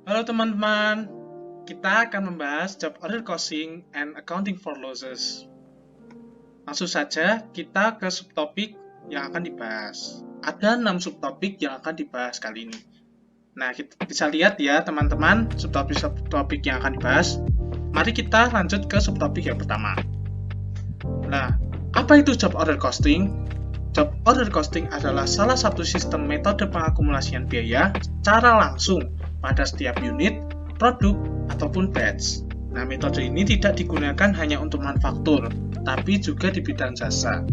Halo teman-teman, kita akan membahas job order costing and accounting for losses. Langsung saja kita ke subtopik yang akan dibahas. Ada 6 subtopik yang akan dibahas kali ini. Nah, kita bisa lihat ya teman-teman subtopik yang akan dibahas. Mari kita lanjut ke subtopik yang pertama. Nah, apa itu job order costing? Job order costing adalah salah satu sistem metode pengakumulasian biaya secara langsung pada setiap unit, produk, ataupun batch. Nah, metode ini tidak digunakan hanya untuk manufaktur, tapi juga di bidang jasa.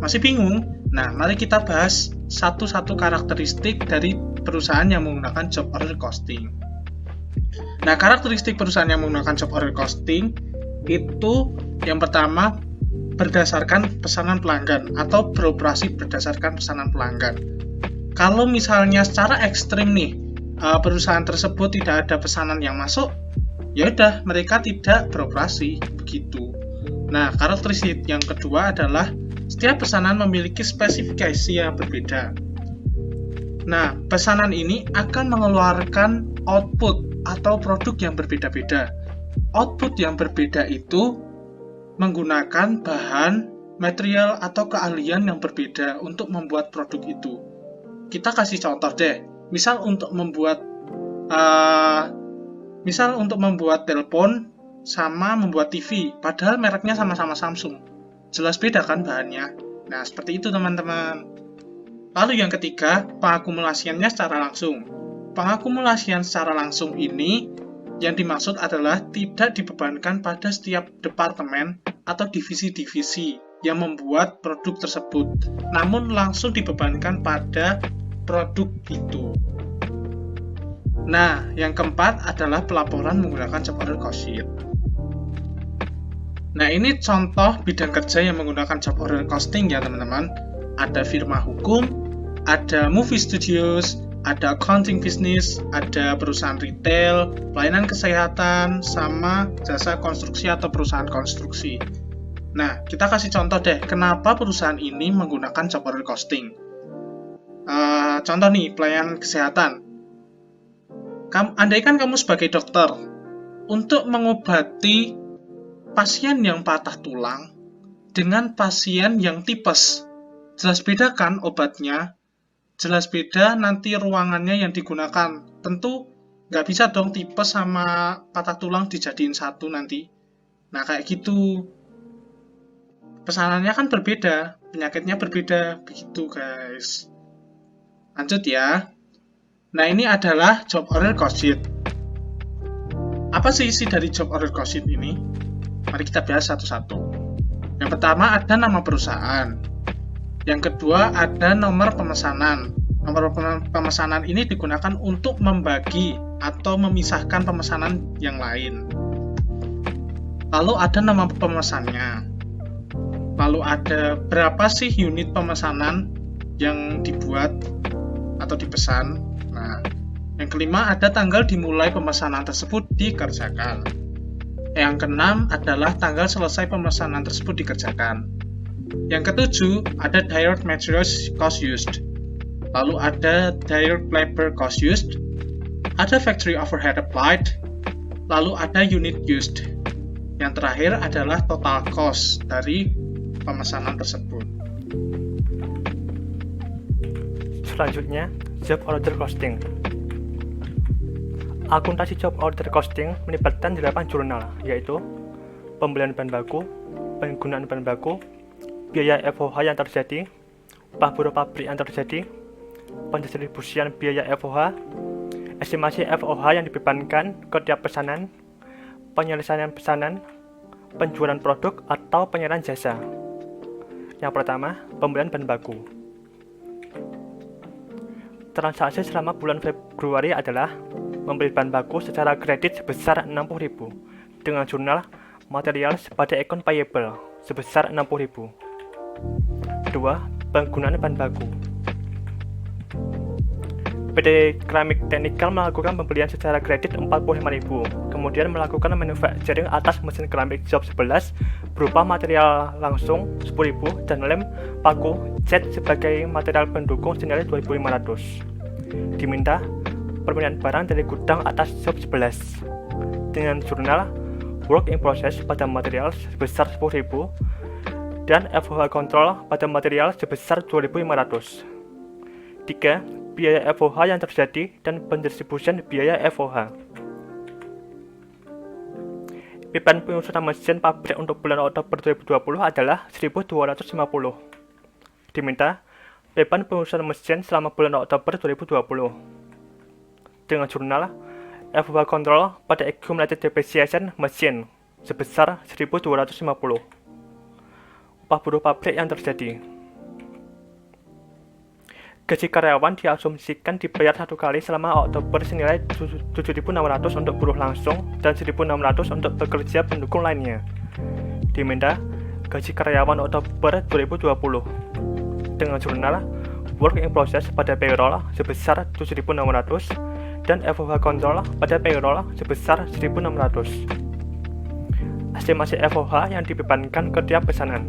Masih bingung? Nah, mari kita bahas satu-satu karakteristik dari perusahaan yang menggunakan job order costing. Nah, karakteristik perusahaan yang menggunakan job order costing itu yang pertama berdasarkan pesanan pelanggan atau beroperasi berdasarkan pesanan pelanggan. Kalau misalnya secara ekstrim nih, perusahaan tersebut tidak ada pesanan yang masuk, ya udah mereka tidak beroperasi begitu. Nah, karakteristik yang kedua adalah setiap pesanan memiliki spesifikasi yang berbeda. Nah, pesanan ini akan mengeluarkan output atau produk yang berbeda-beda. Output yang berbeda itu menggunakan bahan, material, atau keahlian yang berbeda untuk membuat produk itu. Kita kasih contoh deh, misal untuk membuat telepon sama membuat TV, padahal mereknya sama-sama Samsung. Jelas beda kan bahannya? Nah, seperti itu teman-teman. Lalu yang ketiga, pengakumulasiannya secara langsung. Pengakumulasian secara langsung ini yang dimaksud adalah tidak dibebankan pada setiap departemen atau divisi-divisi yang membuat produk tersebut, namun langsung dibebankan pada produk itu. Nah, yang keempat adalah pelaporan menggunakan job order cost sheet. Nah, ini contoh bidang kerja yang menggunakan job order costing ya teman-teman. Ada firma hukum, ada movie studios, ada accounting business, ada perusahaan retail, pelayanan kesehatan, sama jasa konstruksi atau perusahaan konstruksi. Nah, kita kasih contoh deh, kenapa perusahaan ini menggunakan job order costing. Contoh nih, pelayanan kesehatan. Andaikan kamu sebagai dokter, untuk mengobati pasien yang patah tulang dengan pasien yang tipes, jelas beda kan obatnya? Jelas beda nanti ruangannya yang digunakan. Tentu nggak bisa dong tipes sama patah tulang dijadiin satu nanti. Nah, kayak gitu. Pesanannya kan berbeda, penyakitnya berbeda, begitu guys. Lanjut ya. Nah, ini adalah job order cost sheet. Apa sih isi dari job order cost sheet ini? Mari kita bahas satu-satu. Yang pertama ada nama perusahaan. Yang kedua ada nomor pemesanan. Nomor pemesanan ini digunakan untuk membagi atau memisahkan pemesanan yang lain. Lalu ada nama pemesannya. Lalu ada berapa sih unit pemesanan yang dibuat atau dipesan. Nah, yang kelima ada tanggal dimulai pemesanan tersebut dikerjakan. Yang keenam adalah tanggal selesai pemesanan tersebut dikerjakan. Yang ketujuh, ada direct materials cost used. Lalu ada direct labor cost used. Ada factory overhead applied. Lalu ada unit used. Yang terakhir adalah total cost dari pemesanan tersebut. Selanjutnya, job order costing. Akuntansi job order costing melibatkan 8 jurnal, yaitu pembelian bahan baku, penggunaan bahan baku, biaya FOH yang terjadi, upah buruh pabrik yang terjadi, pendistribusian biaya FOH, estimasi FOH yang dibebankan ke tiap pesanan, penyelesaian pesanan, penjualan produk atau penyerahan jasa. Yang pertama, pembelian bahan baku. Transaksi selama bulan Februari adalah membeli bahan baku secara kredit sebesar 60.000 dengan jurnal material pada akun payable sebesar 60.000. Kedua, penggunaan bahan baku. PT Keramik Technical melakukan pembelian secara kredit 45.000, kemudian melakukan manufacturing atas mesin keramik job 11 berupa material langsung 10.000 dan lem paku cat sebagai material pendukung senilai 2.500. Diminta permintaan barang dari gudang atas sub 11 dengan jurnal work in process pada material sebesar 10.000 dan FOH kontrol pada material sebesar 2.500. 3. Biaya FOH yang terjadi dan pendistribusian biaya FOH. Beban pengurusan mesin pabrik untuk bulan Oktober 2020 adalah 1.250. Diminta beban pengurusan mesin selama bulan Oktober 2020 dengan jurnal FOH kontrol pada accumulated depreciation mesin sebesar 1.250. Upah buruh pabrik yang terjadi. Gaji karyawan diasumsikan dibayar satu kali selama Oktober senilai 7.600 untuk buruh langsung dan 1.600 untuk pekerja pendukung lainnya. Diminta gaji karyawan Oktober 2020 dengan jurnal work in process pada payroll sebesar 7.600 dan FOH kontrol pada payroll sebesar 1.600. Estimasi FOH yang dibebankan ke tiap pesanan.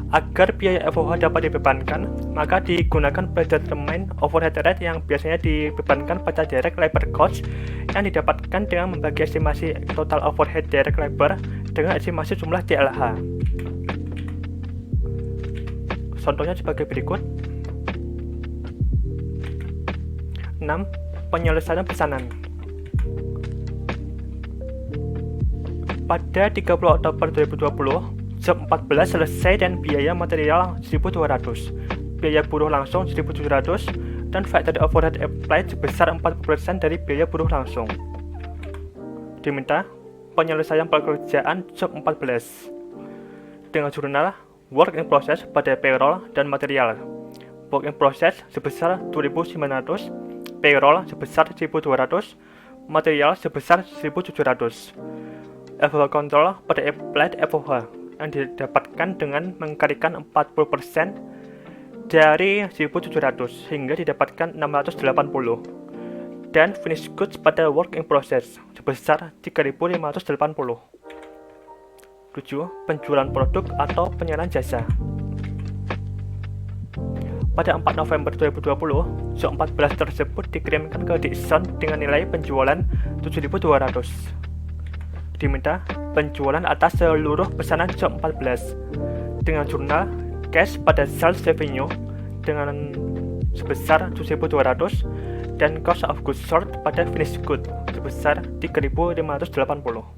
Agar biaya FOH dapat dibebankan, maka digunakan predetermined overhead rate yang biasanya dibebankan pada direct labor cost yang didapatkan dengan membagi estimasi total overhead direct labor dengan estimasi jumlah DLH. Contohnya sebagai berikut. 6. Penyelesaian pesanan. Pada 30 Oktober 2020, job 14 selesai dan biaya material 1.200, biaya buruh langsung 1.700, dan factory overhead applied sebesar 40% dari biaya buruh langsung. Diminta penyelesaian pekerjaan job 14 dengan jurnal work in process pada payroll dan material. Work in process sebesar 2.900, payroll sebesar 1.200, material sebesar 1.700. FOH kontrol pada applied FOH yang didapatkan dengan mengkalikan 40% dari 1.700 hingga didapatkan 680, dan finished goods pada work in process sebesar 3.580. 7. Penjualan produk atau penyerahan jasa. Pada 4 November 2020, job 14 tersebut dikirimkan ke Dixon dengan nilai penjualan 7.200. Diminta penjualan atas seluruh pesanan job 14 dengan jurnal cash pada sales revenue dengan sebesar 7.200 dan cost of goods sold pada finished good sebesar 3.580.